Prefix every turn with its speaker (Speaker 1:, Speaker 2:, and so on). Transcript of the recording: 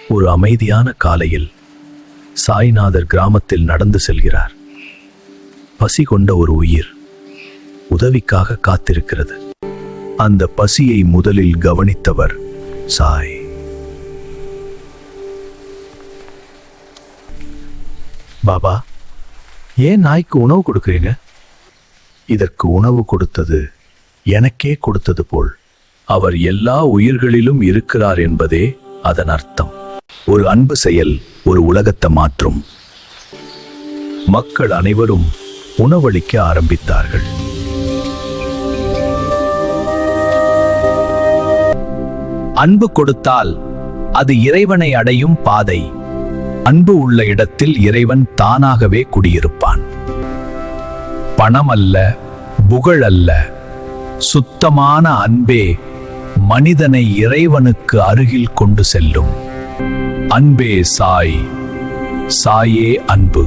Speaker 1: ஒரு அமைதியான காலையில் சாய்நாதர் கிராமத்தில் நடந்து செல்கிறார். பசி கொண்ட ஒரு உயிர் உதவிக்காக காத்திருக்கிறது. அந்த பசியை முதலில் கவனித்தவர் சாய். பாபா, ஏன் நாய்க்கு உணவு கொடுக்குறீங்க? இதற்கு உணவு கொடுத்தது எனக்கே கொடுத்தது போல் அவர் எல்லா உயிர்களிலும் இருக்கிறார் என்பதே அதன் அர்த்தம். ஒரு அன்பு செயல் ஒரு உலகத்தை மாற்றும். மக்கள் அனைவரும் உணவளிக்க ஆரம்பித்தார்கள். அன்பு கொடுத்தால் அது இறைவனை அடையும் பாதை. அன்பு உள்ள இடத்தில் இறைவன் தானாகவே குடியிருப்பான். பணம் அல்ல, புகழ் அல்ல, சுத்தமான அன்பே மனிதனை இறைவனுக்கு அருகில் கொண்டு செல்லும். அன்பே சாய், சாயே அன்பு.